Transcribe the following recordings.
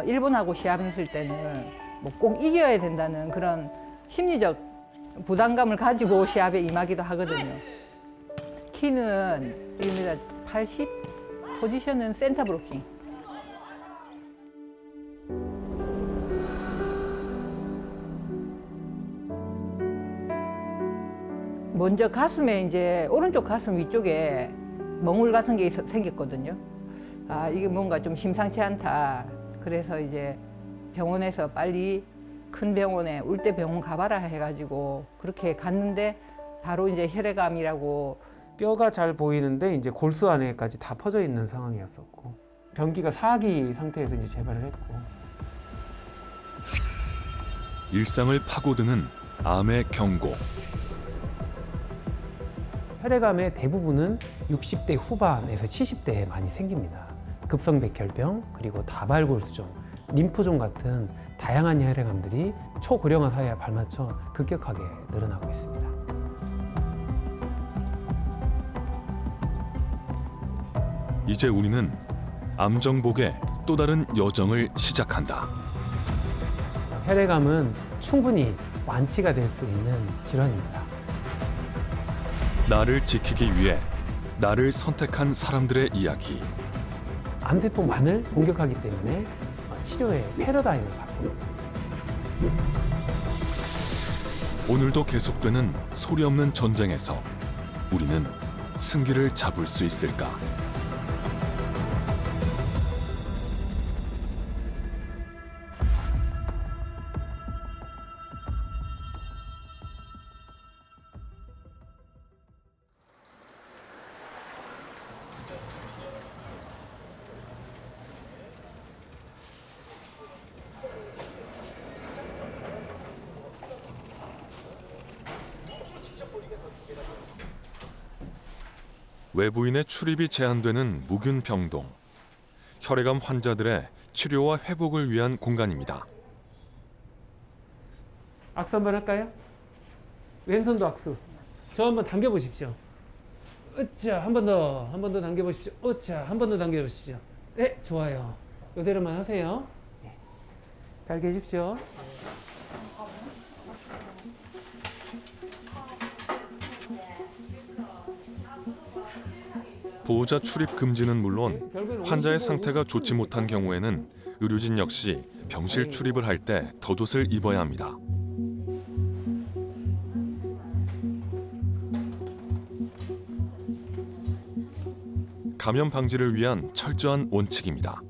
일본하고 시합했을 때는 뭐 꼭 이겨야 된다는 그런 심리적 부담감을 가지고 시합에 임하기도 하거든요. 키는 1m 80, 포지션은 센터 브로킹. 먼저 가슴에 이제 오른쪽 가슴 위쪽에 멍울 같은 게 생겼거든요. 아, 이게 뭔가 좀 심상치 않다. 그래서 이제 병원에서 빨리 큰 병원에 울대병원 가봐라 해가지고 그렇게 갔는데 바로 이제 혈액암이라고. 뼈가 잘 보이는데 이제 골수 안에까지 다 퍼져 있는 상황이었었고 변기가 4기 상태에서 이제 재발을 했고. 일상을 파고드는 암의 경고. 혈액암의 대부분은 60대 후반에서 70대에 많이 생깁니다. 급성백혈병, 그리고 다발골수종, 림프종 같은 다양한 혈액암들이 초고령화 사회에 발맞춰 급격하게 늘어나고 있습니다. 이제 우리는 암 정복의 또 다른 여정을 시작한다. 혈액암은 충분히 완치가 될 수 있는 질환입니다. 나를 지키기 위해 나를 선택한 사람들의 이야기. 암세포만을 공격하기 때문에 치료의 패러다임을 바꿉니다. 오늘도 계속되는 소리 없는 전쟁에서 우리는 승기를 잡을 수 있을까? 외부인의 출입이 제한되는 무균병동. 혈액암 환자들의 치료와 회복을 위한 공간입니다. 악수 한번 할까요? 왼손도 악수. 저 한번 당겨보십시오. 으쌰, 한 번 더 당겨보십시오. 으쌰, 한 번 더 당겨보십시오. 네, 좋아요. 이대로만 하세요. 네. 잘 계십시오. 보호자 출입 금지는 물론 환자의 상태가 좋지 못한 경우에는 의료진 역시 병실 출입을 할 때 덧옷을 입어야 합니다. 감염 방지를 위한 철저한 원칙입니다.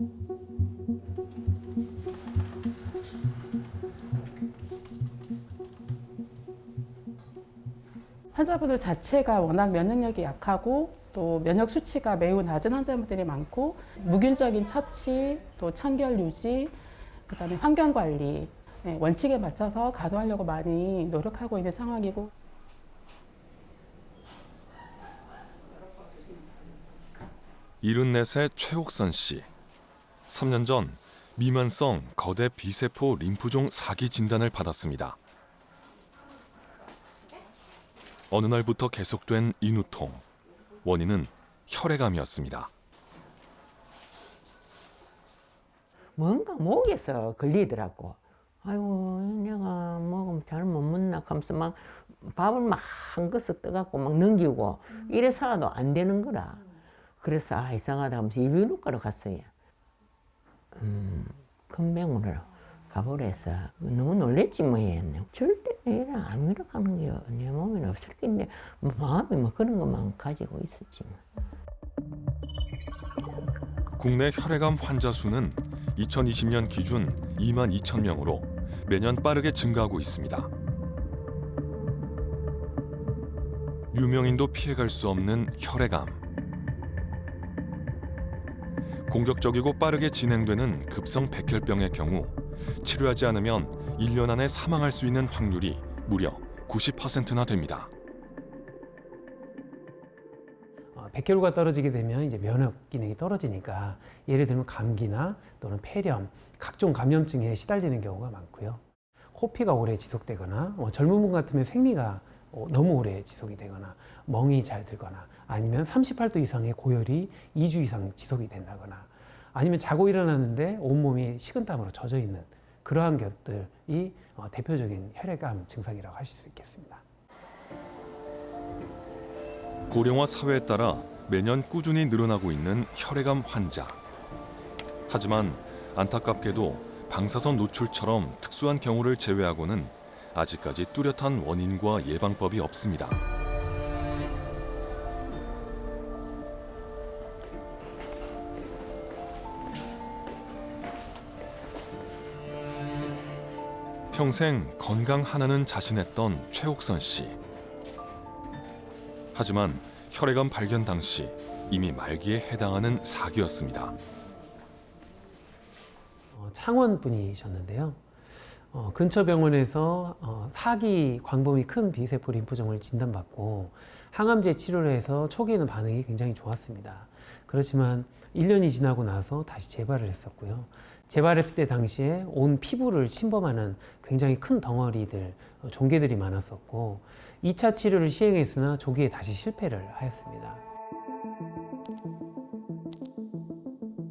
환자분들 자체가 워낙 면역력이 약하고 또 면역 수치가 매우 낮은 환자분들이 많고 무균적인 처치, 또 청결 유지, 그다음에 환경 관리 원칙에 맞춰서 가동하려고 많이 노력하고 있는 상황이고. 일흔넷의 최옥선 씨. 3년 전 미만성 거대 비세포 림프종 4기 진단을 받았습니다. 어느 날부터 계속된 인후통. 원인은 혈액암이었습니다. 뭔가 목에서 걸리더라고. 아이고, 내가 먹으면 잘못 먹나 하면서 막 밥을 막 한 그릇 떠갖고 막 넘기고 이래서도 안 되는 거라. 그래서 이상하다 하면서 이비인후과로 갔어요. 큰 병원으로 가보래서 너무 놀랬지 뭐 얘는. 절대 얘는 안 이렇게하는 게 내 몸에는 없을 텐데 뭐 마음이 뭐 그런 것만 가지고 있었지 뭐. 국내 혈액암 환자 수는 2020년 기준 2만 2천 명으로 매년 빠르게 증가하고 있습니다. 유명인도 피해갈 수 없는 혈액암. 공격적이고 빠르게 진행되는 급성 백혈병의 경우 치료하지 않으면 1년 안에 사망할 수 있는 확률이 무려 90%나 됩니다. 백혈구가 떨어지게 되면 이제 면역 기능이 떨어지니까 예를 들면 감기나 또는 폐렴, 각종 감염증에 시달리는 경우가 많고요. 코피가 오래 지속되거나 젊은 분 같으면 생리가 너무 오래 지속이 되거나 멍이 잘 들거나 아니면 38도 이상의 고열이 2주 이상 지속이 된다거나 아니면 자고 일어났는데 온몸이 식은땀으로 젖어 있는 그러한 것들이 대표적인 혈액암 증상이라고 하실 수 있겠습니다. 고령화 사회에 따라 매년 꾸준히 늘어나고 있는 혈액암 환자. 하지만 안타깝게도 방사선 노출처럼 특수한 경우를 제외하고는 아직까지 뚜렷한 원인과 예방법이 없습니다. 평생 건강 하나는 자신했던 최옥선 씨. 하지만 혈액암 발견 당시 이미 말기에 해당하는 사기였습니다. 창원 분이셨는데요. 근처 병원에서 사기 광범위 큰 비세포 림프종을 진단받고 항암제 치료를 해서 초기에는 반응이 굉장히 좋았습니다. 그렇지만 1년이 지나고 나서 다시 재발을 했었고요. 재발했을 때 당시에 온 피부를 침범하는 굉장히 큰 덩어리들, 종괴들이 많았었고 2차 치료를 시행했으나 조기에 다시 실패를 하였습니다.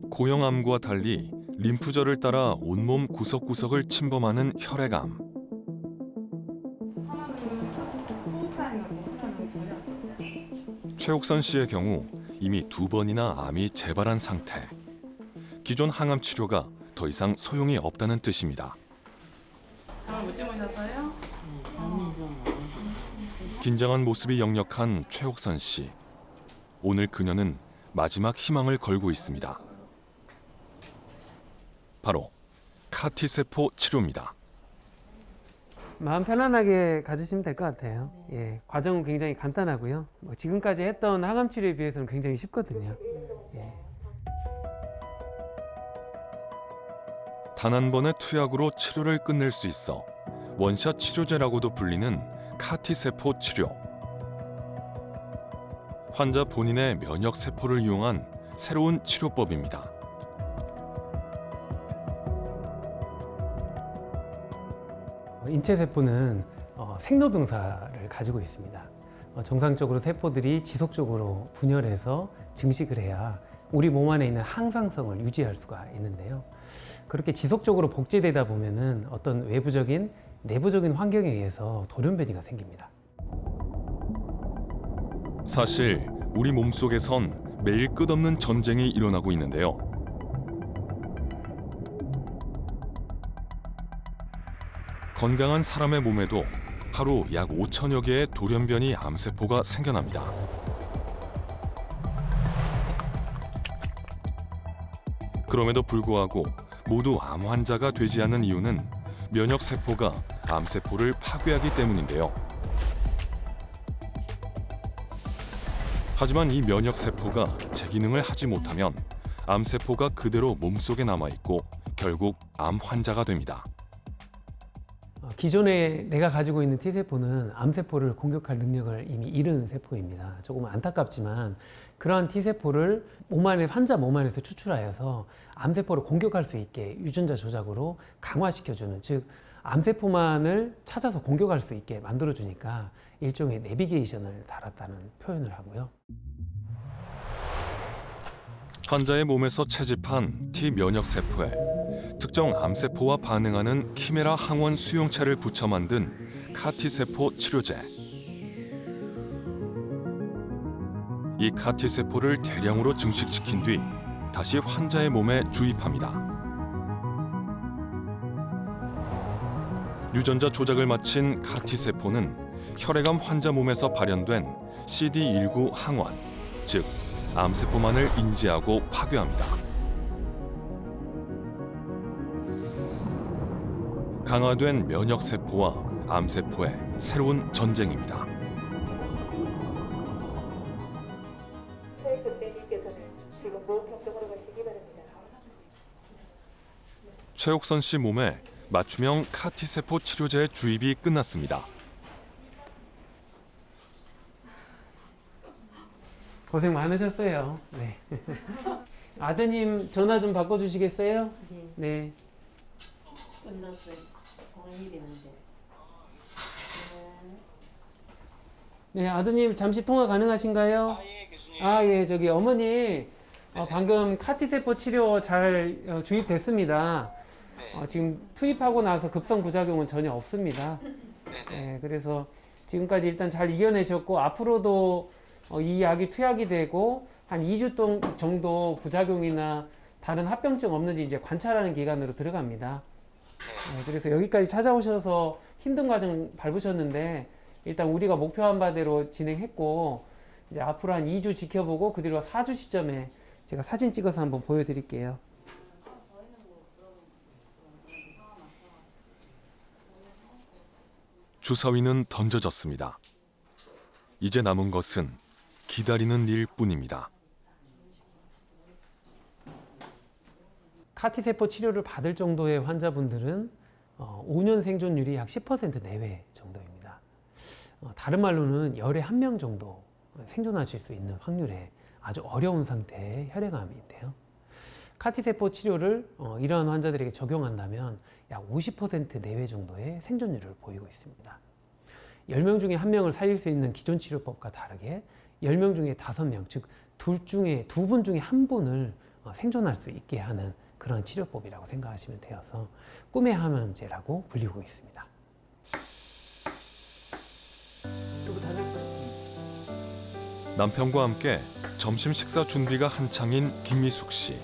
고형암과 달리 림프절을 따라 온몸 구석구석을 침범하는 혈액암. 최옥선 씨의 경우 이미 2번이나 암이 재발한 상태. 기존 항암 치료가 더 이상 소용이 없다는 뜻입니다. 못 주무셨어요? 긴장한 모습이 역력한 최옥선 씨. 오늘 그녀는 마지막 희망을 걸고 있습니다. 바로 카티 세포 치료입니다. 마음 편안하게 가지시면 될 것 같아요. 예, 과정은 굉장히 간단하고요. 지금까지 했던 항암 치료에 비해서는 굉장히 쉽거든요. 예. 단 한 번의 투약으로 치료를 끝낼 수 있어 원샷 치료제라고도 불리는 카티 세포 치료. 환자 본인의 면역 세포를 이용한 새로운 치료법입니다. 인체 세포는 생로병사를 가지고 있습니다. 정상적으로 세포들이 지속적으로 분열해서 증식을 해야 우리 몸 안에 있는 항상성을 유지할 수가 있는데요. 그렇게 지속적으로 복제되다 보면은 어떤 외부적인 내부적인 환경에 의해서 돌연변이가 생깁니다. 사실 우리 몸속에선 매일 끝없는 전쟁이 일어나고 있는데요. 건강한 사람의 몸에도 하루 약 5천여 개의 돌연변이 암세포가 생겨납니다. 그럼에도 불구하고 모두 암 환자가 되지 않는 이유는 면역세포가 암세포를 파괴하기 때문인데요. 하지만 이 면역세포가 제 기능을 하지 못하면 암세포가 그대로 몸속에 남아있고 결국 암 환자가 됩니다. 기존에 내가 가지고 있는 T세포는 암세포를 공격할 능력을 이미 잃은 세포입니다. 조금 안타깝지만 그러한 T세포를 환자 몸 안에서 추출하여서 암세포를 공격할 수 있게 유전자 조작으로 강화시켜주는, 즉 암세포만을 찾아서 공격할 수 있게 만들어주니까 일종의 내비게이션을 달았다는 표현을 하고요. 환자의 몸에서 채집한 T 면역세포에 특정 암세포와 반응하는 키메라 항원 수용체를 붙여 만든 카티세포 치료제. 이 카티세포를 대량으로 증식시킨 뒤 다시 환자의 몸에 주입합니다. 유전자 조작을 마친 카티세포는 혈액암 환자 몸에서 발현된 CD19 항원, 즉 암세포만을 인지하고 파괴합니다. 강화된 면역세포와 암세포의 새로운 전쟁입니다. 최옥선 씨 몸에 맞춤형 카티세포 치료제의 주입이 끝났습니다. 고생 많으셨어요. 네. 아드님 전화 좀 바꿔주시겠어요? 네. 끝났어요. 공일이 있는데. 네, 아드님 잠시 통화 가능하신가요? 예, 교수님. 아, 예, 저기 어머니 방금 카티세포 치료 잘 주입됐습니다. 지금 투입하고 나서 급성 부작용은 전혀 없습니다. 네, 그래서 지금까지 일단 잘 이겨내셨고 앞으로도 이 약이 투약이 되고 한 2주 정도 부작용이나 다른 합병증 없는지 이제 관찰하는 기간으로 들어갑니다. 네, 그래서 여기까지 찾아오셔서 힘든 과정 밟으셨는데 일단 우리가 목표한 바대로 진행했고 이제 앞으로 한 2주 지켜보고 그 뒤로 4주 시점에 제가 사진 찍어서 한번 보여드릴게요. 주사위는 던져졌습니다. 이제 남은 것은 기다리는 일뿐입니다. 카티세포 치료를 받을 정도의 환자분들은 5년 생존율이 약 10% 내외 정도입니다. 다른 말로는 열에 1명 정도 생존하실 수 있는 확률의 아주 어려운 상태의 혈액암인데요. 카티세포 치료를 이러한 환자들에게 적용한다면 약 50% 내외 정도의 생존율을 보이고 있습니다. 10명 중에 1명을 살릴 수 있는 기존 치료법과 다르게 10명 중에 5명, 즉 2분 중에 1분을 생존할 수 있게 하는 그런 치료법이라고 생각하시면 되어서 꿈의 항암제라고 불리고 있습니다. 남편과 함께 점심 식사 준비가 한창인 김미숙 씨.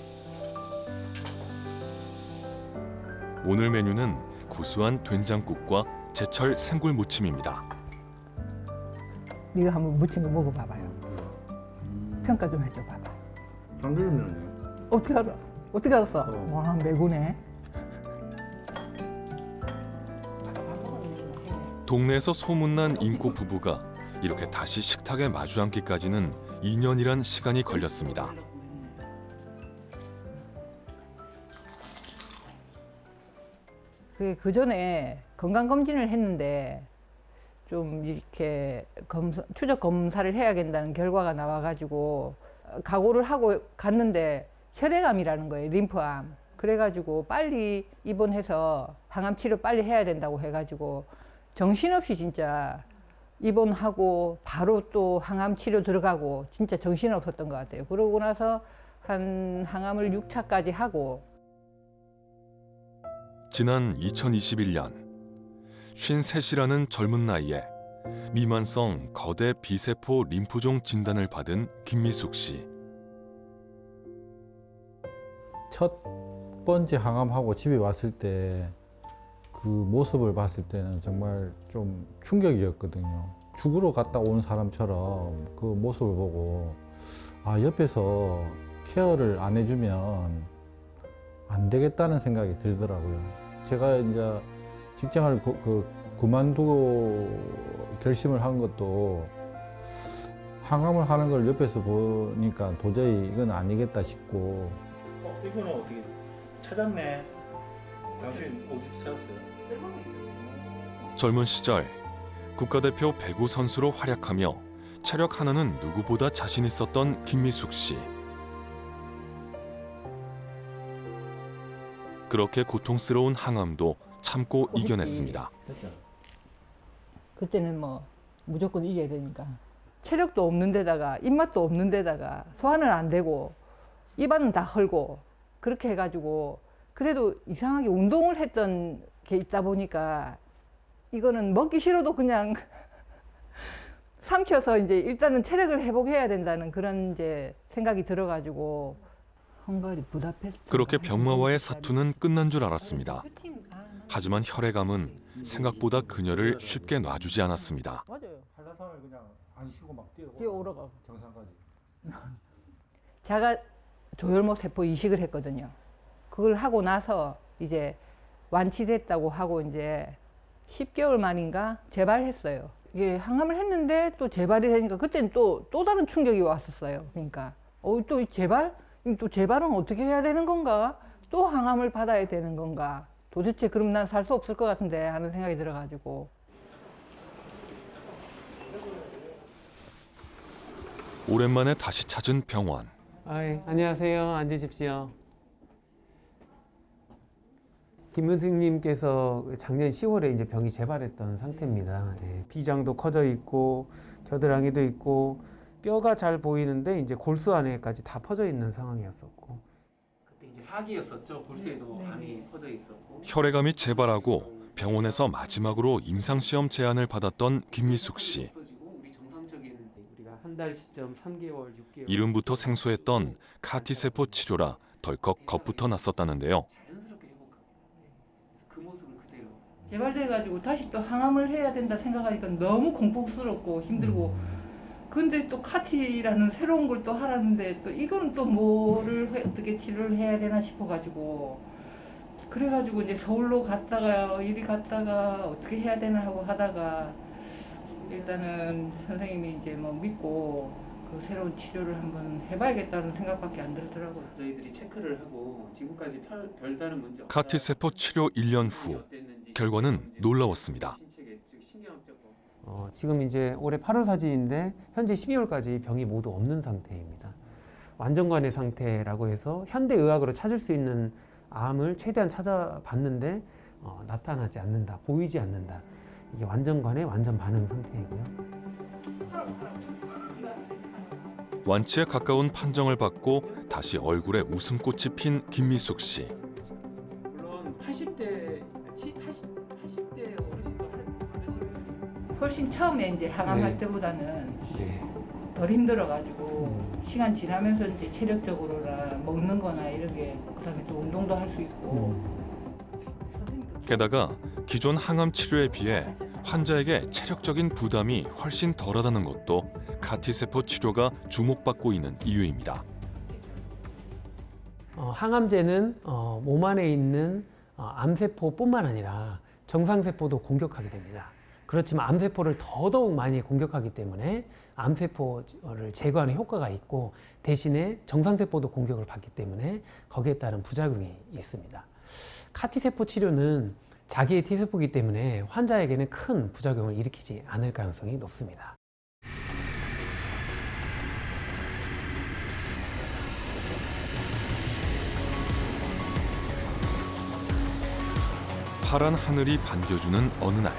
오늘 메뉴는 구수한 된장국과 제철 생굴 무침입니다. 네가 한번 무친 거 먹어봐봐요. 평가 좀 해줘 봐봐. 참기름이네. 어떻게 알아? 어떻게 알았어? 와 매구네. 동네에서 소문난 인고 부부가 이렇게 다시 식탁에 마주 앉기까지는 2년이란 시간이 걸렸습니다. 그 전에 건강 검진을 했는데 좀 이렇게 추적 검사를 해야 된다는 결과가 나와가지고 각오를 하고 갔는데 혈액암이라는 거예요, 림프암. 그래가지고 빨리 입원해서 항암 치료 빨리 해야 된다고 해가지고 정신없이 진짜 입원하고 바로 또 항암 치료 들어가고 진짜 정신없었던 것 같아요. 그러고 나서 한 항암을 6차까지 하고. 지난 2021년 53이라는 젊은 나이에 미만성 거대 비세포 림프종 진단을 받은 김미숙 씨. 첫 번째 항암하고 집에 왔을 때 그 모습을 봤을 때는 정말 좀 충격이었거든요. 죽으러 갔다 온 사람처럼 그 모습을 보고 옆에서 케어를 안 해주면 안 되겠다는 생각이 들더라고요. 제가 이제 직장을 그만두고 결심을 한 것도 항암을 하는 걸 옆에서 보니까 도저히 이건 아니겠다 싶고. 이거는 어떻게 찾았네? 당신 어디서 찾았어요? 젊은 시절 국가대표 배구 선수로 활약하며 체력 하나는 누구보다 자신 있었던 김미숙 씨. 그렇게 고통스러운 항암도 참고 이겨냈습니다. 그때는 뭐 무조건 이겨야 되니까. 체력도 없는 데다가 입맛도 없는 데다가 소화는 안 되고 입안은 다 헐고 그렇게 해가지고 그래도 이상하게 운동을 했던 게 있다 보니까 이거는 먹기 싫어도 그냥 삼켜서 이제 일단은 체력을 회복해야 된다는 그런 이제 생각이 들어가지고 헝가리 부다페스트. 그렇게 병마와의 사투는 끝난 줄 알았습니다. 하지만 혈액암은 생각보다 그녀를 쉽게 놔주지 않았습니다. 맞아요. 한라산을 그냥 안 쉬고 막 뛰어오르고 정상까지. 자가 조혈모 세포 이식을 했거든요. 그걸 하고 나서 이제 완치됐다고 하고 이제 10개월 만인가 재발했어요. 이게 항암을 했는데 또 재발이 되니까 그때는 또 다른 충격이 왔었어요. 그러니까 또 재발? 또 재발은 어떻게 해야 되는 건가? 또 항암을 받아야 되는 건가? 도대체 그럼 난 살 수 없을 것 같은데 하는 생각이 들어가지고. 오랜만에 다시 찾은 병원. 안녕하세요. 앉으십시오. 김은승님께서 작년 10월에 이제 병이 재발했던 상태입니다. 비장도 커져 있고 겨드랑이도 있고 뼈가 잘 보이는데 이제 골수 안에까지 다 퍼져 있는 상황이었었고 그때 이제 사기였었죠. 골수에도 암이 퍼져 있었고 혈액암이 재발하고 병원에서 마지막으로 임상시험 제안을 받았던 김미숙 씨. 우리 정상적인 우리가 한 달 시점 3개월, 6개월 이름부터 생소했던 카티세포 치료라 덜컥 겁부터 났었다는데요. 자연스럽게 회복하게 그 모습을 그대로 재발돼가지고 다시 또 항암을 해야 된다 생각하니까 너무 공포스럽고 힘들고 근데 또 카티라는 새로운 걸 또 하라는데 또 이거는 또 뭐를 어떻게 치료를 해야 되나 싶어가지고 그래가지고 이제 서울로 갔다가 이리 갔다가 어떻게 해야 되나 하고 하다가 일단은 선생님이 이제 뭐 믿고 그 새로운 치료를 한번 해봐야겠다는 생각밖에 안 들더라고요. 저희들이 체크를 하고 지금까지 별다른 문제 없다. 카티세포 치료 1년 후 결과는 놀라웠습니다. 지금 이제 올해 8월 사진인데 현재 12월까지 병이 모두 없는 상태입니다. 완전관의 상태라고 해서 현대 의학으로 찾을 수 있는 암을 최대한 찾아봤는데 나타나지 않는다, 보이지 않는다. 이게 완전관의 완전 반응 상태이고요. 완치에 가까운 판정을 받고 다시 얼굴에 웃음꽃이 핀 김미숙 씨. 물론 80대 어르신도 받으시는 훨씬 처음에 이제 항암할 네. 때보다는 네. 덜 힘들어가지고 시간 지나면서 이제 체력적으로나 먹는 거나 이런 게 그다음에 또 운동도 할 수 있고 게다가 기존 항암 치료에 비해 환자에게 체력적인 부담이 훨씬 덜하다는 것도 카티세포 치료가 주목받고 있는 이유입니다. 항암제는 몸 안에 있는 암세포뿐만 아니라 정상세포도 공격하게 됩니다. 그렇지만 암세포를 더더욱 많이 공격하기 때문에 암세포를 제거하는 효과가 있고 대신에 정상세포도 공격을 받기 때문에 거기에 따른 부작용이 있습니다. 카티세포 치료는 자기의 T세포이기 때문에 환자에게는 큰 부작용을 일으키지 않을 가능성이 높습니다. 파란 하늘이 반겨주는 어느 날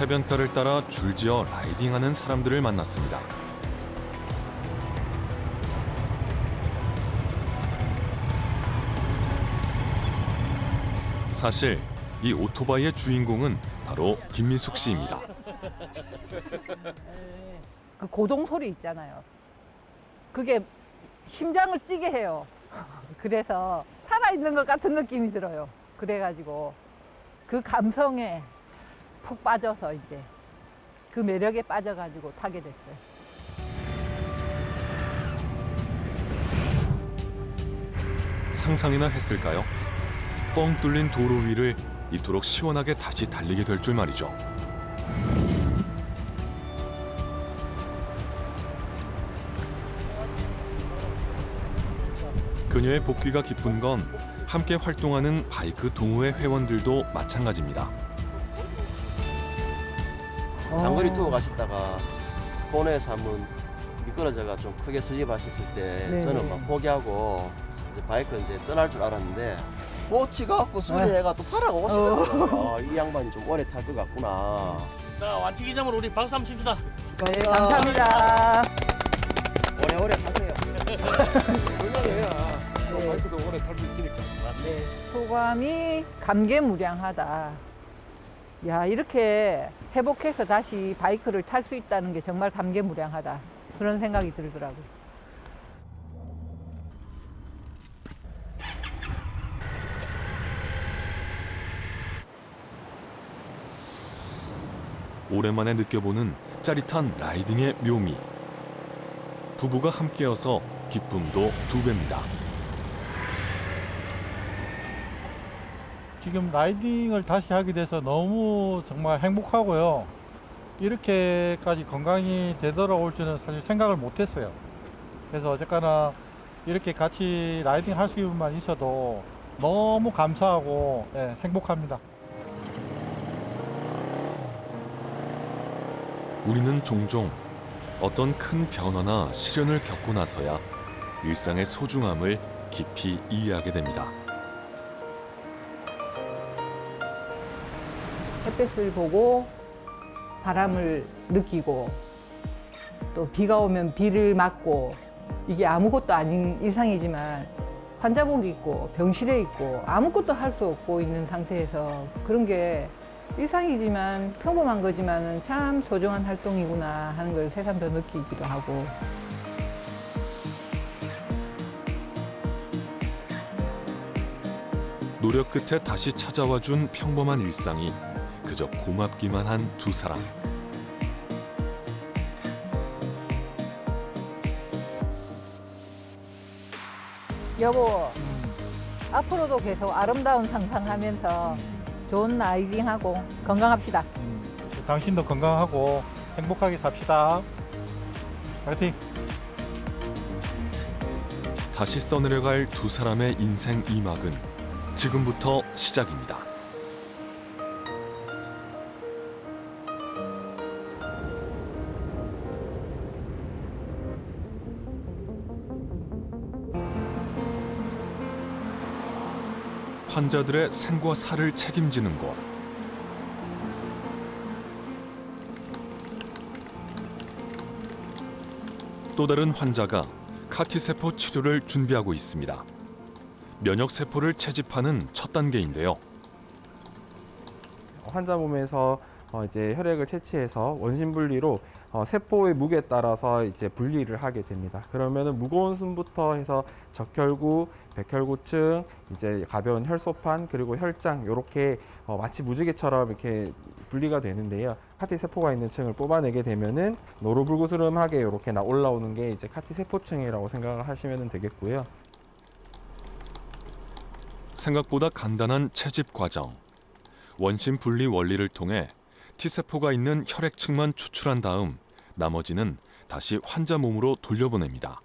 해변가를 따라 줄지어 라이딩하는 사람들을 만났습니다. 사실 이 오토바이의 주인공은 바로 김미숙 씨입니다. 그 고동 소리 있잖아요. 그게 심장을 뛰게 해요. 그래서 살아있는 것 같은 느낌이 들어요. 그래가지고 그 감성에 푹 빠져서 이제 그 매력에 빠져가지고 타게 됐어요. 상상이나 했을까요? 뻥 뚫린 도로 위를 이토록 시원하게 다시 달리게 될 줄 말이죠. 그녀의 복귀가 기쁜 건 함께 활동하는 바이크 동호회 회원들도 마찬가지입니다. 장거리 투어 가시다가 코너에서 한번 미끄러져가 좀 크게 슬립하셨을 때 네. 저는 막 포기하고 이제 바이크 이제 떠날 줄 알았는데 꼬치가 갖고 수리해가 또 살아가고 싶더라고요. 이 양반이 좀 오래 탈 것 같구나. 자, 완치 기념으로 우리 박수 한번 칩시다. 네, 감사합니다. 오래오래 타세요. 건강해야 바이크도 오래 탈 수 있으니까. 네, 소감이 감개무량하다. 야, 이렇게 회복해서 다시 바이크를 탈 수 있다는 게 정말 감개무량하다. 그런 생각이 들더라고요. 오랜만에 느껴보는 짜릿한 라이딩의 묘미. 부부가 함께여서 기쁨도 2배입니다. 지금 라이딩을 다시 하게 돼서 너무 정말 행복하고요. 이렇게까지 건강이 되돌아올 줄은 사실 생각을 못했어요. 그래서 어쨌거나 이렇게 같이 라이딩 할 수만 있어도 너무 감사하고 행복합니다. 우리는 종종 어떤 큰 변화나 시련을 겪고 나서야 일상의 소중함을 깊이 이해하게 됩니다. 햇볕을 보고 바람을 느끼고 또 비가 오면 비를 맞고 이게 아무것도 아닌 일상이지만 환자복 입고 병실에 있고 아무것도 할 수 없고 있는 상태에서 그런 게 일상이지만 평범한 거지만 참 소중한 활동이구나 하는 걸 새삼 더 느끼기도 하고. 노력 끝에 다시 찾아와 준 평범한 일상이 그저 고맙기만 한 두 사람. 여보, 앞으로도 계속 아름다운 상상하면서 좋은 라이딩하고 건강합시다. 당신도 건강하고 행복하게 삽시다. 파이팅! 다시 써내려갈 두 사람의 인생 이막은 지금부터 시작입니다. 환자들의 생과 사를 책임지는 곳. 또 다른 환자가 카티세포 치료를 준비하고 있습니다. 면역세포를 채집하는 첫 단계인데요. 환자 몸에서 이제 혈액을 채취해서 원심 분리로 세포의 무게에 따라서 이제 분리를 하게 됩니다. 그러면은 무거운 순부터 해서 적혈구, 백혈구층, 이제 가벼운 혈소판 그리고 혈장 이렇게 마치 무지개처럼 이렇게 분리가 되는데요. 카티 세포가 있는 층을 뽑아내게 되면은 노루불구스름하게 이렇게 올라오는 게 이제 카티 세포층이라고 생각을 하시면 되겠고요. 생각보다 간단한 채집 과정. 원심 분리 원리를 통해 T세포가 있는 혈액층만 추출한 다음 나머지는 다시 환자 몸으로 돌려보냅니다.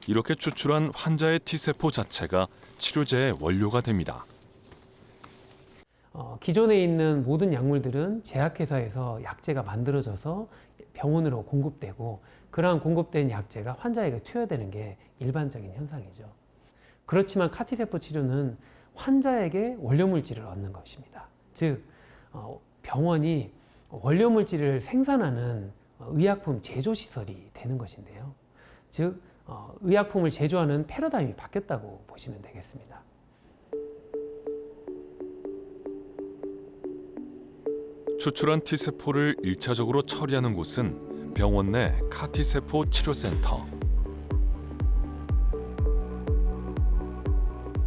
이렇게 추출한 환자의 T세포 자체가 치료제의 원료가 됩니다. 기존에 있는 모든 약물들은 제약회사에서 약제가 만들어져서 병원으로 공급되고 그러한 공급된 약제가 환자에게 투여되는 게 일반적인 현상이죠. 그렇지만 카티세포 치료는 환자에게 원료물질을 얻는 것입니다. 즉 병원이 원료물질을 생산하는 의약품 제조시설이 되는 것인데요. 즉 의약품을 제조하는 패러다임이 바뀌었다고 보시면 되겠습니다. 추출한 T세포를 1차적으로 처리하는 곳은 병원 내 카티세포 치료센터.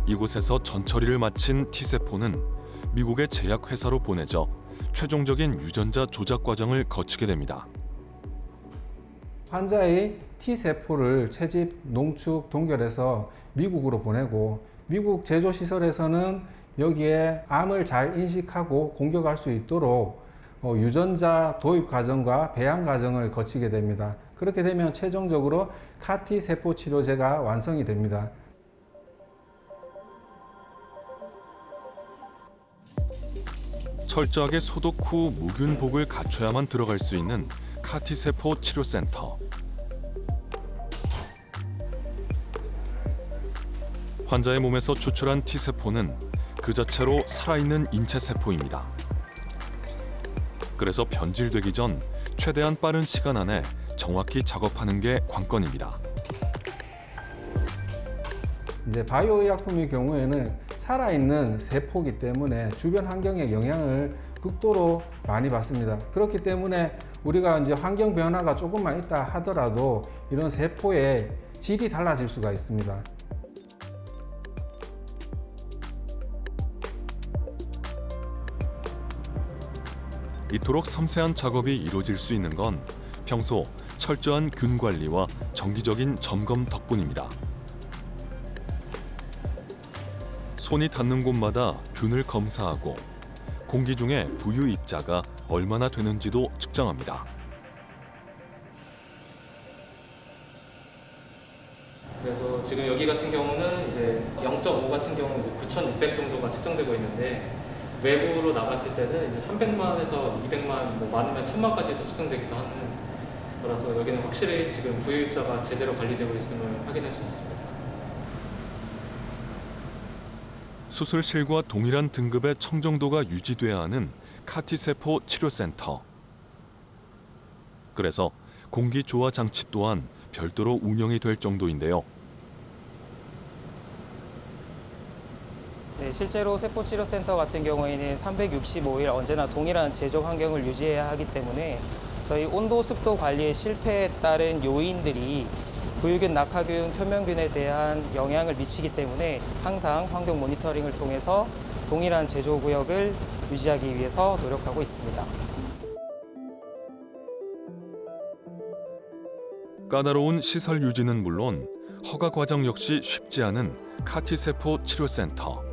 이곳에서 전처리를 마친 T세포는 미국의 제약회사로 보내져 최종적인 유전자 조작 과정을 거치게 됩니다. 환자의 T세포를 채집, 농축, 동결해서 미국으로 보내고 미국 제조시설에서는 여기에 암을 잘 인식하고 공격할 수 있도록 유전자 도입 과정과 배양 과정을 거치게 됩니다. 그렇게 되면 최종적으로 카티세포 치료제가 완성이 됩니다. 철저하게 소독 후 무균복을 갖춰야만 들어갈 수 있는 카티세포 치료센터. 환자의 몸에서 추출한 T세포는 그 자체로 살아있는 인체세포입니다. 그래서 변질되기 전 최대한 빠른 시간 안에 정확히 작업하는 게 관건입니다. 이제 바이오 의약품의 경우에는 살아있는 세포이기 때문에 주변 환경의 영향을 극도로 많이 받습니다. 그렇기 때문에 우리가 이제 환경 변화가 조금만 있다 하더라도 이런 세포의 질이 달라질 수가 있습니다. 이토록 섬세한 작업이 이루어질 수 있는 건 평소 철저한 균 관리와 정기적인 점검 덕분입니다. 손이 닿는 곳마다 균을 검사하고 공기 중에 부유 입자가 얼마나 되는지도 측정합니다. 그래서 지금 여기 같은 경우는 이제 0.5 같은 경우는 이제 9,600 정도가 측정되고 있는데 외부로 나갔을 때는 이제 300만에서 200만, 뭐 많으면 1000만까지도 측정되기도 하는 거라서 여기는 확실히 지금 부유 입자가 제대로 관리되고 있음을 확인할 수 있습니다. 수술실과 동일한 등급의 청정도가 유지돼야 하는 카티세포 치료센터. 그래서 공기 조화 장치 또한 별도로 운영이 될 정도인데요. 네, 실제로 세포치료센터 같은 경우에는 365일 언제나 동일한 제조 환경을 유지해야 하기 때문에 저희 온도 습도 관리의 실패에 따른 요인들이 부유균, 낙하균, 표면균에 대한 영향을 미치기 때문에 항상 환경 모니터링을 통해서 동일한 제조 구역을 유지하기 위해서 노력하고 있습니다. 까다로운 시설 유지는 물론 허가 과정 역시 쉽지 않은 카티세포 치료센터.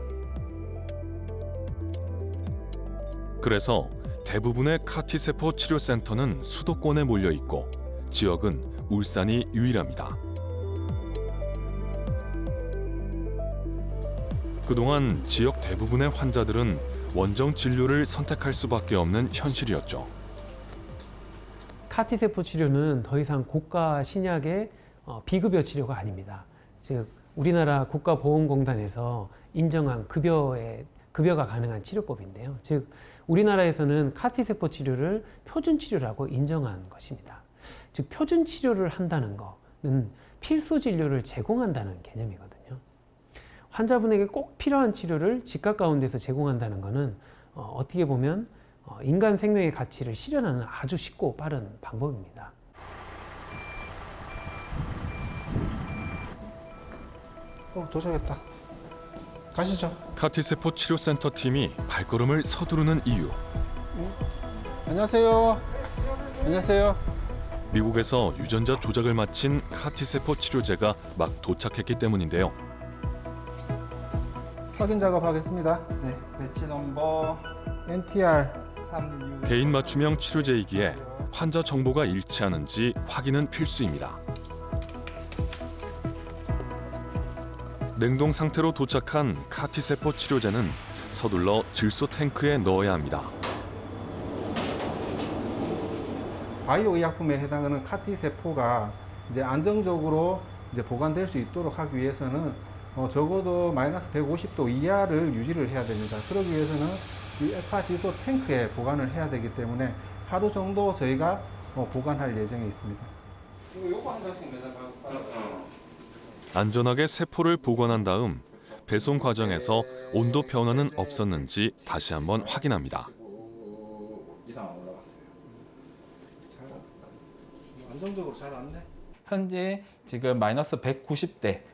그래서 대부분의 카티세포 치료센터는 수도권에 몰려 있고 지역은 울산이 유일합니다. 그동안 지역 대부분의 환자들은 원정 진료를 선택할 수밖에 없는 현실이었죠. 카티세포 치료는 더 이상 고가 신약의 비급여 치료가 아닙니다. 즉 우리나라 국가보험공단에서 인정한 급여가 가능한 치료법인데요. 즉 우리나라에서는 카티세포 치료를 표준 치료라고 인정한 것입니다. 즉 표준 치료를 한다는 것은 필수 진료를 제공한다는 개념이거든요. 환자분에게 꼭 필요한 치료를 집 가까운 데서 제공한다는 것은 어떻게 보면 인간 생명의 가치를 실현하는 아주 쉽고 빠른 방법입니다. 도착했다. 가시죠. 카티세포 치료센터 팀이 발걸음을 서두르는 이유. 안녕하세요. 안녕하세요. 미국에서 유전자 조작을 마친 카티세포 치료제가 막 도착했기 때문인데요. 확인 작업하겠습니다. 네, 배치 넘버 NTR 36. 개인 맞춤형 치료제이기에 환자 정보가 일치하는지 확인은 필수입니다. 냉동 상태로 도착한 카티세포 치료제는 서둘러 질소 탱크에 넣어야 합니다. 바이오 의약품에 해당하는 카티세포가 이제 안정적으로 이제 보관될 수 있도록 하기 위해서는 적어도 마이너스 150도 이하를 유지를 해야 됩니다. 그러기 위해서는 이 액화 질소 탱크에 보관을 해야 되기 때문에 하루 정도 저희가 보관할 예정에 있습니다. 요거 한 장씩 매달 안전하게 세포를 보관한 다음 배송 과정에서 온도 변화는 없었는지 다시 한번 확인합니다. 이상 안 올라갔어요. 안정적으로 잘 왔네. 현재 지금 마이너스 190대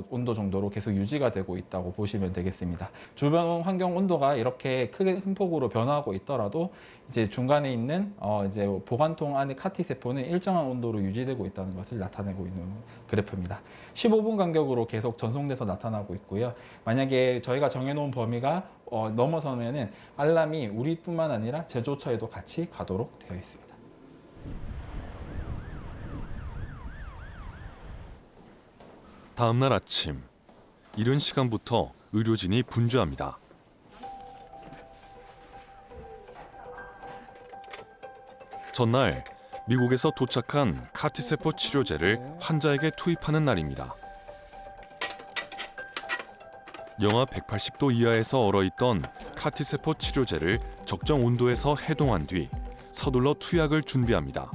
온도 정도로 계속 유지가 되고 있다고 보시면 되겠습니다. 주변 환경 온도가 이렇게 크게 큰 폭으로 변화하고 있더라도 이제 중간에 있는 이제 보관통 안에 카티세포는 일정한 온도로 유지되고 있다는 것을 나타내고 있는 그래프입니다. 15분 간격으로 계속 전송돼서 나타나고 있고요. 만약에 저희가 정해놓은 범위가 넘어서면은 알람이 우리뿐만 아니라 제조처에도 같이 가도록 되어 있습니다. 다음 날 아침, 이른 시간부터 의료진이 분주합니다. 전날 미국에서 도착한 카티세포 치료제를 환자에게 투입하는 날입니다. 영하 180도 이하에서 얼어있던 카티세포 치료제를 적정 온도에서 해동한 뒤 서둘러 투약을 준비합니다.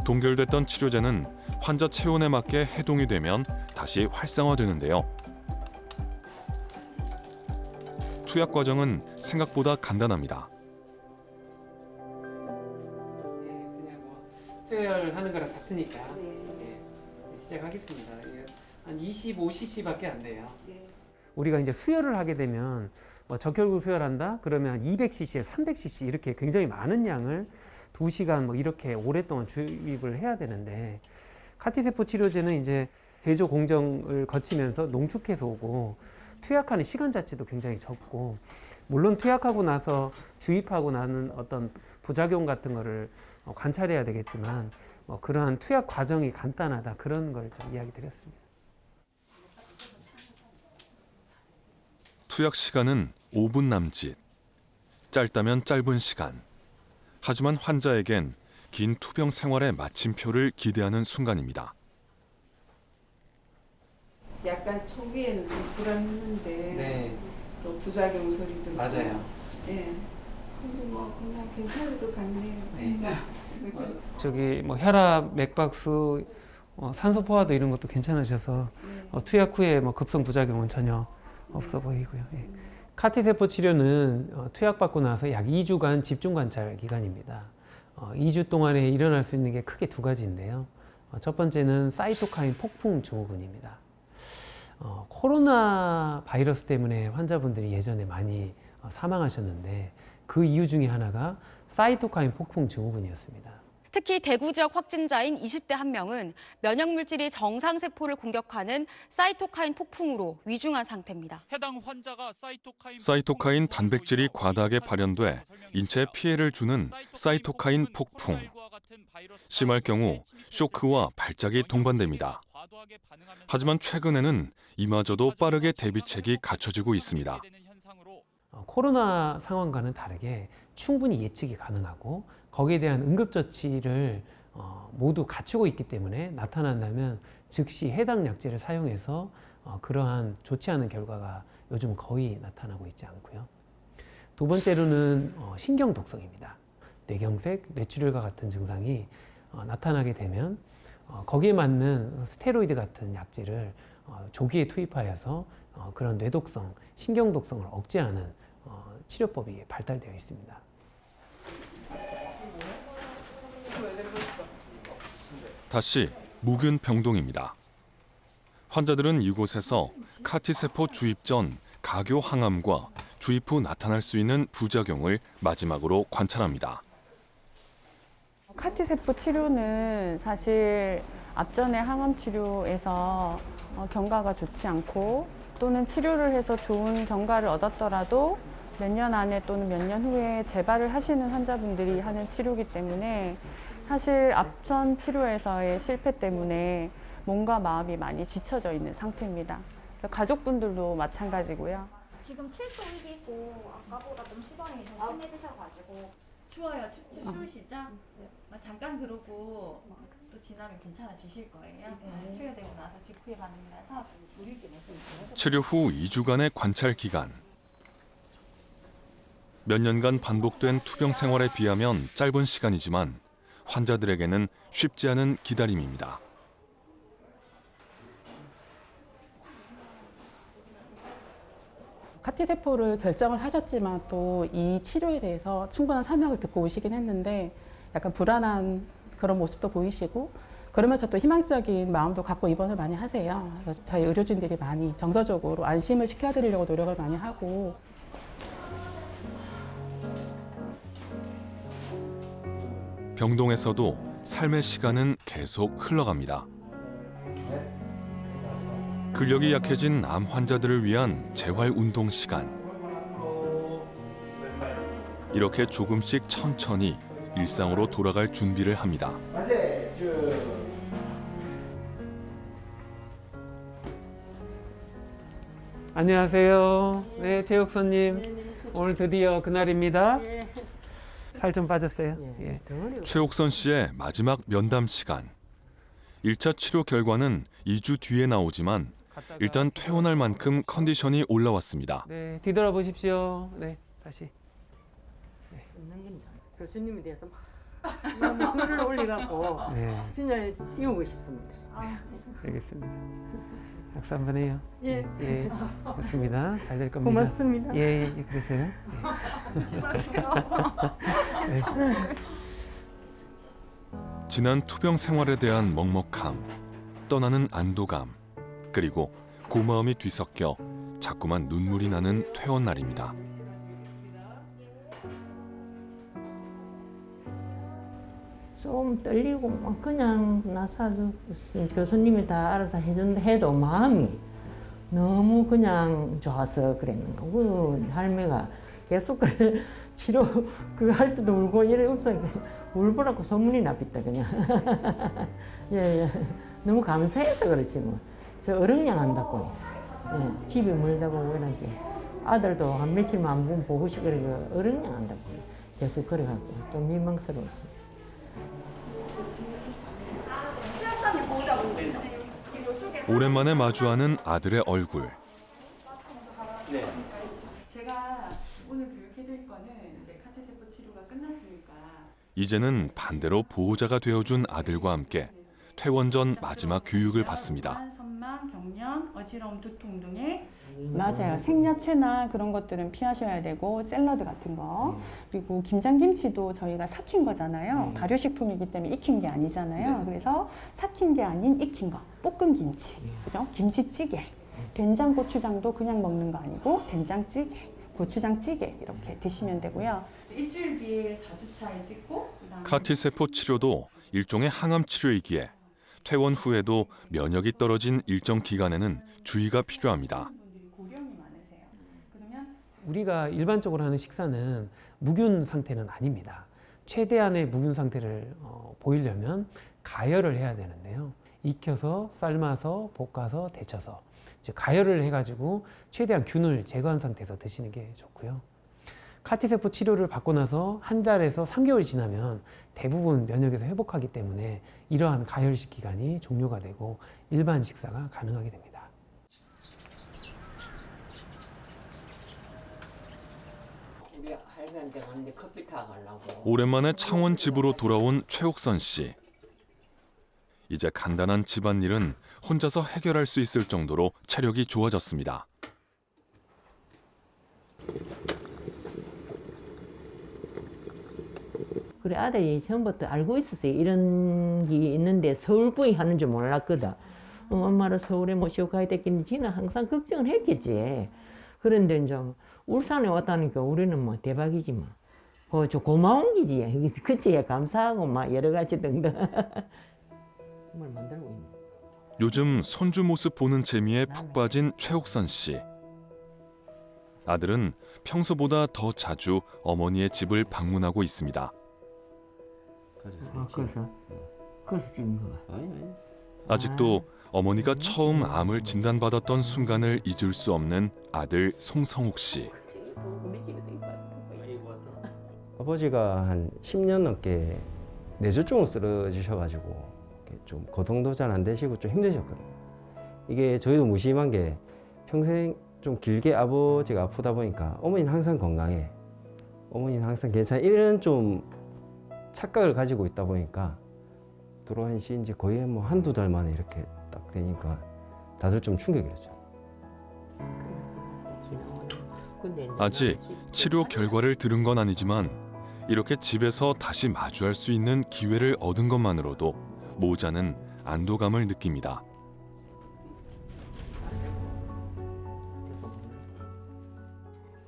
동결됐던 치료제는 환자 체온에 맞게 해동이 되면 다시 활성화되는데요. 투약 과정은 생각보다 간단합니다. 수혈하는 거랑 같으니까 시작하겠습니다. 한 25cc밖에 안 돼요. 우리가 이제 수혈을 하게 되면 적혈구 수혈한다 그러면 한 200cc에 300cc 이렇게 굉장히 많은 양을 2시간 이렇게 오랫동안 주입을 해야 되는데 카티세포 치료제는 이제 제조 공정을 거치면서 농축해서 오고 투약하는 시간 자체도 굉장히 적고 물론 투약하고 나서 주입하고 나는 어떤 부작용 같은 거를 관찰해야 되겠지만 그러한 투약 과정이 간단하다 그런 걸 좀 이야기 드렸습니다. 투약 시간은 5분 남짓. 짧다면 짧은 시간. 하지만 환자에겐 긴 투병 생활의 마침표를 기대하는 순간입니다. 약간 초기에는 좀 불안했는데 또 부작용 소리도 맞아요. 예. 근데 뭐 그냥 괜찮을 것 같네요. 저기 뭐 혈압, 맥박수, 산소 포화도 이런 것도 괜찮으셔서 투약 후에 뭐 급성 부작용은 전혀 없어 보이고요. 예. CAR-T 세포 치료는 투약받고 나서 약 2주간 집중 관찰 기간입니다. 2주 동안에 일어날 수 있는 게 크게 두 가지인데요. 첫 번째는 사이토카인 폭풍 증후군입니다. 코로나 바이러스 때문에 환자분들이 예전에 많이 사망하셨는데 그 이유 중에 하나가 사이토카인 폭풍 증후군이었습니다. 특히 대구 지역 확진자인 20대 한 명은 면역 물질이 정상 세포를 공격하는 사이토카인 폭풍으로 위중한 상태입니다. 해당 환자가 사이토카인 단백질이 과다하게 발현돼 인체에 피해를 주는 사이토카인 폭풍. 심할 경우 쇼크와 발작이 동반됩니다. 하지만 최근에는 이마저도 빠르게 대비책이 갖춰지고 있습니다. 코로나 상황과는 다르게 충분히 예측이 가능하고 거기에 대한 응급처치를 모두 갖추고 있기 때문에 나타난다면 즉시 해당 약제를 사용해서 그러한 좋지 않은 결과가 요즘 거의 나타나고 있지 않고요. 두 번째로는 신경 독성입니다. 뇌경색, 뇌출혈과 같은 증상이 나타나게 되면 거기에 맞는 스테로이드 같은 약제를 조기에 투입하여서 그런 뇌독성, 신경 독성을 억제하는 치료법이 발달되어 있습니다. 다시 무균 병동입니다. 환자들은 이곳에서 CAR-T 세포 주입 전 가교 항암과 주입 후 나타날 수 있는 부작용을 마지막으로 관찰합니다. CAR-T 세포 치료는 사실 앞전에 항암 치료에서 경과가 좋지 않고 또는 치료를 해서 좋은 경과를 얻었더라도 몇 년 안에 또는 몇 년 후에 재발을 하시는 환자분들이 하는 치료이기 때문에 사실 앞전 치료에서의 실패 때문에 몸과 마음이 많이 지쳐져 있는 상태입니다. 그래서 가족분들도 마찬가지고요. 지금 7도이고 아까보다 좀 시범이 더 심해지셔가지고 추워요. 추우시죠? 잠깐 그러고 또 지나면 괜찮아지실 거예요. 치료되고 나서 직후에 반응이라서 치료 후 2주간의 관찰 기간. 몇 년간 반복된 투병 생활에 비하면 짧은 시간이지만 환자들에게는 쉽지 않은 기다림입니다. CAR-T 세포를 결정을 하셨지만 또 이 치료에 대해서 충분한 설명을 듣고 오시긴 했는데 약간 불안한 그런 모습도 보이시고 그러면서 또 희망적인 마음도 갖고 입원을 많이 하세요. 그래서 저희 의료진들이 많이 정서적으로 안심을 시켜드리려고 노력을 많이 하고 병동에서도 삶의 시간은 계속 흘러갑니다. 근력이 약해진 암 환자들을 위한 재활 운동 시간. 이렇게 조금씩 천천히 일상으로 돌아갈 준비를 합니다. 안녕하세요. 네, 최옥선님. 오늘 드디어 그날입니다. 살 좀 빠졌어요. 예. 최옥선 씨의 마지막 면담 시간. 1차 치료 결과는 2주 뒤에 나오지만 일단 퇴원할 만큼 컨디션이 올라왔습니다. 네, 뒤돌아보십시오. 네, 다시. 교수님에 대해서 막 글을 올려갖고 진짜 띄우고 싶습니다. 알겠습니다. 박수 한번 해요. 예. 예, 좋습니다. 잘 될 겁니다. 고맙습니다. 예, 그러세요. 네. 지난 투병 생활에 대한 먹먹함, 떠나는 안도감, 그리고 고마움이 뒤섞여 자꾸만 눈물이 나는 퇴원 날입니다. 좀 떨리고 막 그냥 나사 교수님이 다 알아서 해도 마음이 너무 그냥 좋아서 그랬는 거. 그 할매가 계속 그래 치료 그 할 때도 울고 이래 없어 울보라고 소문이 나빛다 그냥. 예. 너무 감사해서 그렇지 뭐. 저 어른양 한다고. 예. 집이 멀다고 이렇게 아들도 한 며칠만 안 보고 싶어 그래 어른양 한다고 계속 그래갖고 좀 민망스러웠지. 오랜만에 마주하는 아들의 얼굴. 이제는 반대로 보호자가 되어준 아들과 함께 퇴원 전 마지막 교육을 받습니다. 선망, 경련, 어지러움, 두통 등의 맞아요. 생야채나 그런 것들은 피하셔야 되고 샐러드 같은 거 그리고 김장김치도 저희가 삭힌 거잖아요. 발효식품이기 때문에 익힌 게 아니잖아요. 그래서 삭힌 게 아닌 익힌 거, 볶음김치, 그죠? 김치찌개, 된장 고추장도 그냥 먹는 거 아니고 된장찌개, 고추장찌개 이렇게 드시면 되고요. 일주일 뒤에 4주차에 찍고 카티세포 치료도 일종의 항암 치료이기에 퇴원 후에도 면역이 떨어진 일정 기간에는 주의가 필요합니다. 우리가 일반적으로 하는 식사는 무균 상태는 아닙니다. 최대한의 무균 상태를 보이려면 가열을 해야 되는데요. 익혀서 삶아서 볶아서 데쳐서 이제 가열을 해가지고 최대한 균을 제거한 상태에서 드시는 게 좋고요. 카티세포 치료를 받고 나서 1달에서 3개월이 지나면 대부분 면역에서 회복하기 때문에 이러한 가열식 기간이 종료가 되고 일반 식사가 가능하게 됩니다. 오랜만에 창원 집으로 돌아온 최옥선 씨. 이제 간단한 집안일은 혼자서 해결할 수 있을 정도로 체력이 좋아졌습니다. 그래 아들이 처음부터 알고 있었어요. 이런 게 있는데 서울 부위 하는 줄 몰랐거든. 엄마를 서울에 모시고 가야 됐겠는데 지는 항상 걱정을 했겠지. 그런데 이제 울산에 왔다니까 우리는 뭐 대박이지 뭐. 저 고마운 기지. 그치 감사하고 막 여러 가지 등등. 정말 만들고 있네. 요즘 손주 모습 보는 재미에 푹 빠진 최옥선 씨. 아들은 평소보다 더 자주 어머니의 집을 방문하고 있습니다. 그래서 찍은 거야. 아직도 어머니가 처음 암을 진단받았던 순간을 잊을 수 없는 아들 송성욱 씨. 아버지가 한 10년 넘게 뇌졸중으로 쓰러지셔가지고 좀 거동도 잘 안 되시고 좀 힘드셨거든요. 이게 저희도 무심한 게 평생 좀 길게 아버지가 아프다 보니까 어머니는 항상 건강해, 어머니는 항상 괜찮아, 이런 좀 착각을 가지고 있다 보니까 돌아가신 지 거의 뭐 한두 달 만에 이렇게 딱 되니까 다들 좀 충격이었죠. 아직 치료 결과를 들은 건 아니지만 이렇게 집에서 다시 마주할 수 있는 기회를 얻은 것만으로도 모자는 안도감을 느낍니다.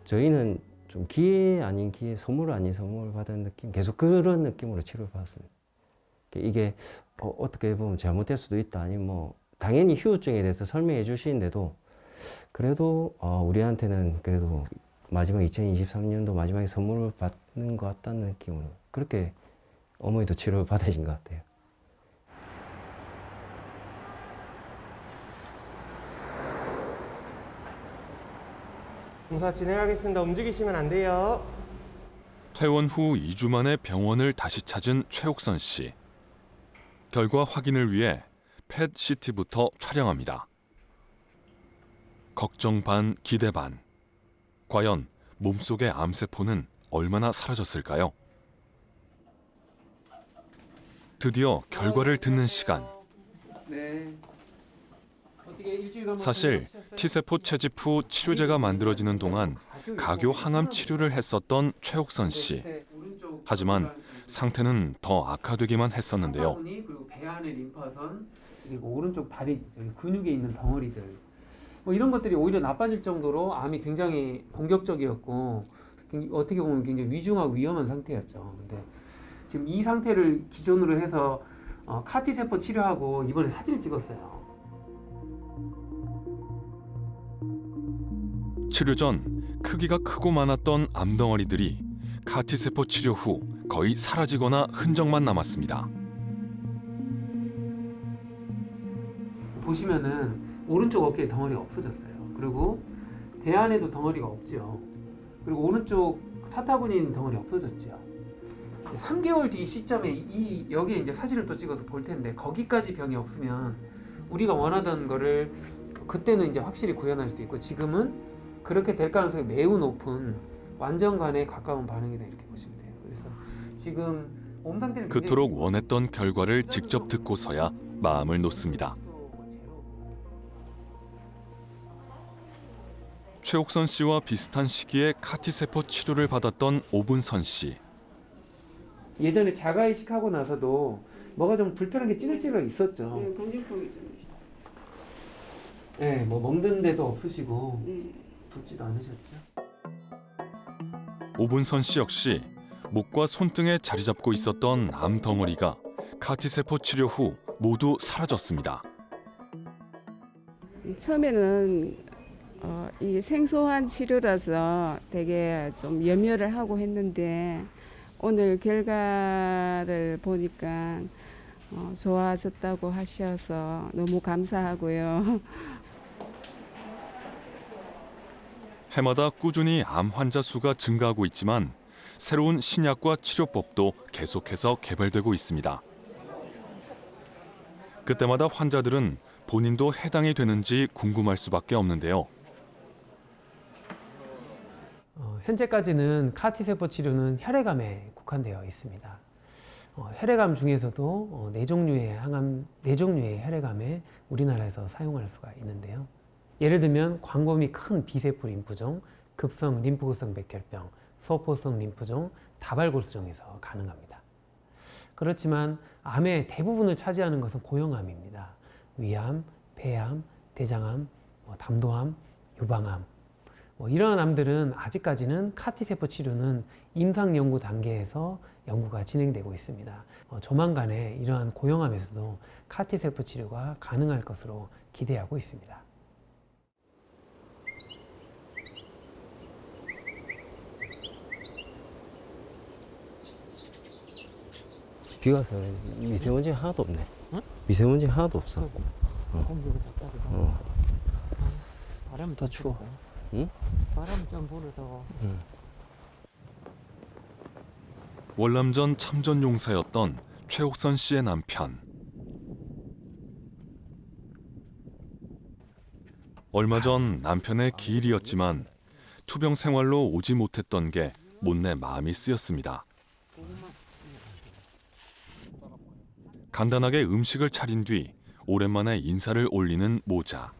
저희는 좀 기회 아닌 기회, 선물 아닌 선물 받은 느낌, 계속 그런 느낌으로 치료를 받았습니다. 이게 어떻게 보면 잘못될 수도 있다, 아니면 뭐 당연히 후유증에 대해서 설명해 주시는데도 그래도 우리한테는 그래도 마지막 2023년도 마지막에 선물을 받는 것 같다는 느낌으로 그렇게 어머니도 치료를 받으신 것 같아요. 검사 진행하겠습니다. 움직이시면 안 돼요. 퇴원 후 2주 만에 병원을 다시 찾은 최옥선 씨. 결과 확인을 위해 펫CT부터 촬영합니다. 걱정 반 기대 반. 과연 몸속의 암세포는 얼마나 사라졌을까요? 드디어 결과를 듣는 시간. 사실 T세포 채집 후 치료제가 만들어지는 동안 가교 항암 치료를 했었던 최옥선 씨. 하지만 상태는 더 악화되기만 했었는데요. 그리고 배 안의 림파선, 그리고 오른쪽 다리 근육에 있는 덩어리들, 뭐 이런 것들이 오히려 나빠질 정도로 암이 굉장히 공격적이었고 어떻게 보면 굉장히 위중하고 위험한 상태였죠. 근데 지금 이 상태를 기존으로 해서 카티세포 치료하고 이번에 사진을 찍었어요. 치료 전 크기가 크고 많았던 암덩어리들이 카티세포 치료 후 거의 사라지거나 흔적만 남았습니다. 보시면은 오른쪽 어깨에 덩어리가 없어졌어요. 그리고 배 안에도 덩어리가 없죠. 그리고 오른쪽 사타구니 있는 덩어리 없어졌죠. 3개월 뒤 시점에 여기에 이제 사진을 또 찍어서 볼 텐데 거기까지 병이 없으면 우리가 원하던 거를 그때는 이제 확실히 구현할 수 있고 지금은 그렇게 될 가능성이 매우 높은 완전간에 가까운 반응이다 이렇게 보시면 돼요. 그래서 지금 몸 상태는 그토록 원했던 결과를 직접 듣고서야 마음을 놓습니다. 최옥선 씨와 비슷한 시기에 카티세포 치료를 받았던 오분선 씨. 예전에 자가 이식하고 나서도 뭐가 좀 불편한 게 찌글찌글 있었죠. 네, 건조통이 좀. 네, 뭐 먹는 데도 없으시고 붓지도 않으셨죠. 오분선 씨 역시 목과 손등에 자리 잡고 있었던 암 덩어리가 카티세포 치료 후 모두 사라졌습니다. 처음에는 이 생소한 치료라서 되게 좀 염려를 하고 했는데 오늘 결과를 보니까 좋아졌다고 하셔서 너무 감사하고요. 해마다 꾸준히 암 환자 수가 증가하고 있지만 새로운 신약과 치료법도 계속해서 개발되고 있습니다. 그때마다 환자들은 본인도 해당이 되는지 궁금할 수밖에 없는데요. 현재까지는 카티세포 치료는 혈액암에 국한되어 있습니다. 혈액암 중에서도 네 종류의 혈액암에 우리나라에서 사용할 수가 있는데요. 예를 들면 광범위 큰 비세포 림프종, 급성 림프구성 백혈병, 소포성 림프종, 다발골수종에서 가능합니다. 그렇지만 암의 대부분을 차지하는 것은 고형암입니다. 위암, 폐암, 대장암, 담도암, 유방암 이러한 암들은 아직까지는 카티세포 치료는 임상 연구 단계에서 연구가 진행되고 있습니다. 조만간에 이러한 고형암에서도 카티세포 치료가 가능할 것으로 기대하고 있습니다. 비 와서 미세먼지 하나도 없네. 미세먼지 하나도 없어. 바람 더 추워. 응? 바람 좀 불어도. 월남전 참전 용사였던 최옥선 씨의 남편. 얼마 전 남편의 기일이었지만 투병 생활로 오지 못했던 게 못내 마음이 쓰였습니다. 간단하게 음식을 차린 뒤 오랜만에 인사를 올리는 모자.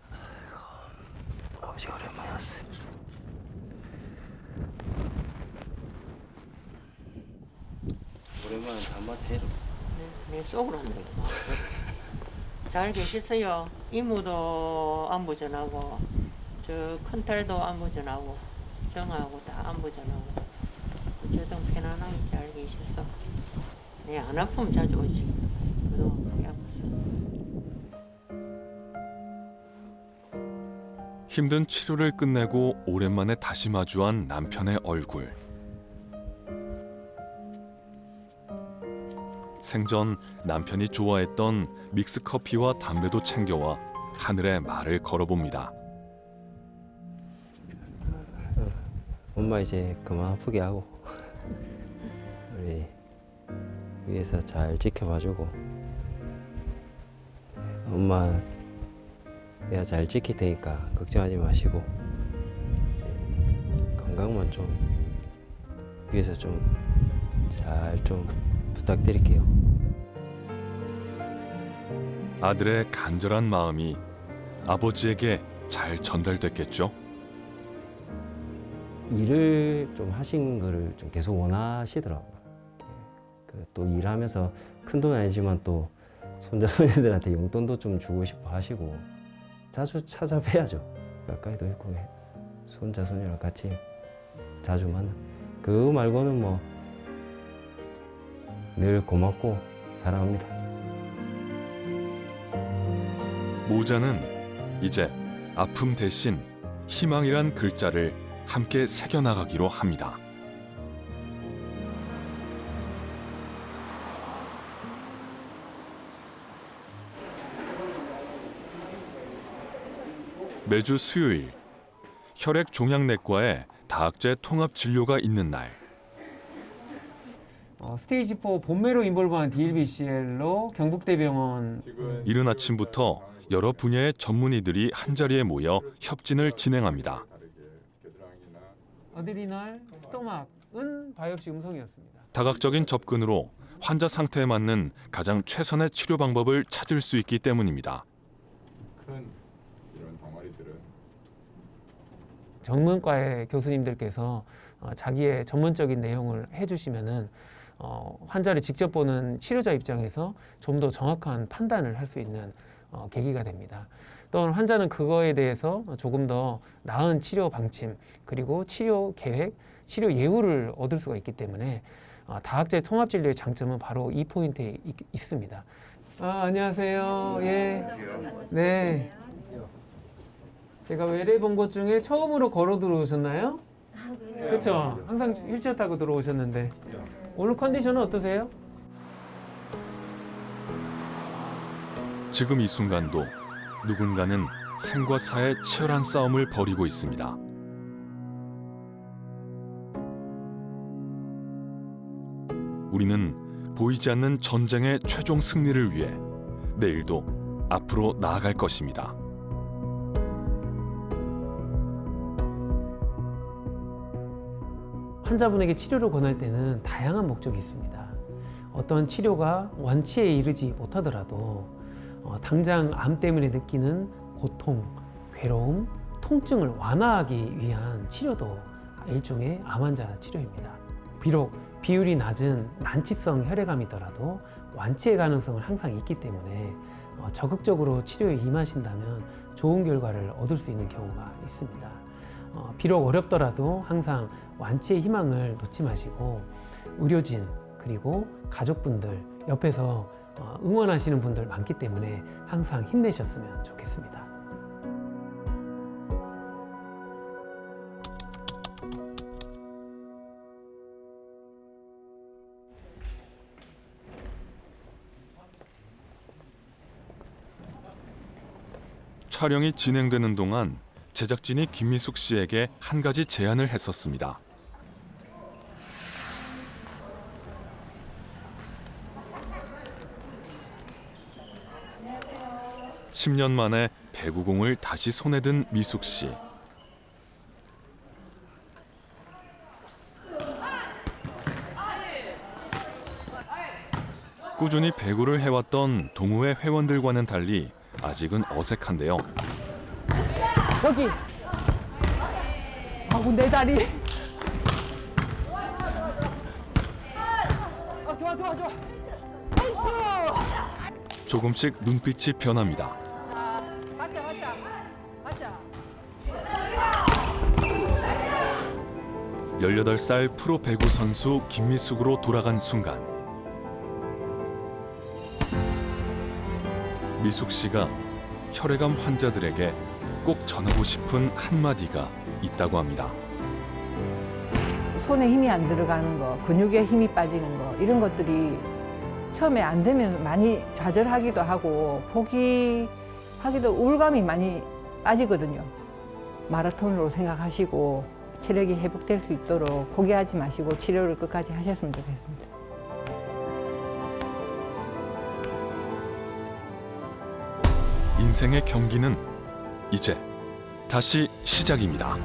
어제 오랜만에 왔어요. 오랜만에 한마디 해라. 네, 속으로 한다. 잘 계셨어요. 이모도 안부 전하고, 저 큰딸도 안부 전하고, 정하고 다 안부 전하고. 어쨌든 편안하게 잘 계셨어. 네, 안 아프면 자주 오지. 그동안 많이 아팠어. 힘든 치료를 끝내고 오랜만에 다시 마주한 남편의 얼굴. 생전 남편이 좋아했던 믹스커피와 담배도 챙겨와 하늘에 말을 걸어봅니다. 엄마 이제 그만 아프게 하고 우리 위에서 잘 지켜봐주고 엄마 내가 잘 지킬 테니까 걱정하지 마시고 이제 건강만 좀 위에서 좀 잘 좀 부탁드릴게요. 아들의 간절한 마음이 아버지에게 잘 전달됐겠죠? 일을 좀 하신 거를 좀 계속 원하시더라고요. 또 일하면서 큰 돈은 아니지만 또 손자 손녀들한테 용돈도 좀 주고 싶어 하시고 자주 찾아뵈야죠. 가까이도 있고 손자 손녀랑 같이 자주 만나. 그거 말고는 뭐 늘 고맙고 사랑합니다. 모자는 이제 아픔 대신 희망이란 글자를 함께 새겨나가기로 합니다. 매주 수요일 혈액종양내과에 다학제 통합 진료가 있는 날. 스테이지 4 본매로 인볼브한 DLBCL로 경북대병원 이른 아침부터 여러 분야의 전문의들이 한자리에 모여 협진을 진행합니다. 어드리날, 스토막은 바이옵시 음성이었습니다. 다각적인 접근으로 환자 상태에 맞는 가장 최선의 치료 방법을 찾을 수 있기 때문입니다. 큰 이런 덩어리들은 전문과의 교수님들께서 자기의 전문적인 내용을 해주시면은 환자를 직접 보는 치료자 입장에서 좀 더 정확한 판단을 할 수 있는 계기가 됩니다. 또한 환자는 그거에 대해서 조금 더 나은 치료 방침 그리고 치료 계획, 치료 예후를 얻을 수가 있기 때문에 다학제 통합진료의 장점은 바로 이 포인트에 있습니다. 안녕하세요. 예. 네. 제가 외래 본 것 중에 처음으로 걸어 들어오셨나요? 그렇죠. 항상 휠체어 타고 들어오셨는데 오늘 컨디션은 어떠세요? 지금 이 순간도 누군가는 생과 사의 치열한 싸움을 벌이고 있습니다. 우리는 보이지 않는 전쟁의 최종 승리를 위해 내일도 앞으로 나아갈 것입니다. 환자분에게 치료를 권할 때는 다양한 목적이 있습니다. 어떤 치료가 완치에 이르지 못하더라도 당장 암 때문에 느끼는 고통, 괴로움, 통증을 완화하기 위한 치료도 일종의 암 환자 치료입니다. 비록 비율이 낮은 난치성 혈액암이더라도 완치의 가능성은 항상 있기 때문에 적극적으로 치료에 임하신다면 좋은 결과를 얻을 수 있는 경우가 있습니다. 비록 어렵더라도 항상 완치의 희망을 놓지 마시고 의료진 그리고 가족분들 옆에서 응원하시는 분들 많기 때문에 항상 힘내셨으면 좋겠습니다. 촬영이 진행되는 동안 제작진이 김미숙 씨에게 한 가지 제안을 했었습니다. 10년 만에 배구공을 다시 손에 든 미숙 씨. 꾸준히 배구를 해왔던 동호회 회원들과는 달리 아직은 어색한데요. 여기. 아우 내 다리. 좋아 좋아 좋아. 조금씩 눈빛이 변합니다. 맞자. 18살 프로 배구 선수 김미숙으로 돌아간 순간 미숙 씨가 혈액암 환자들에게 꼭 전하고 싶은 한마디가 있다고 합니다. 손에 힘이 안 들어가는 거, 근육에 힘이 빠지는 거 이런 것들이 처음에 안 되면 많이 좌절하기도 하고 포기하기도 우울감이 많이 빠지거든요. 마라톤으로 생각하시고 체력이 회복될 수 있도록 포기하지 마시고 치료를 끝까지 하셨으면 좋겠습니다. 인생의 경기는 이제 다시 시작입니다.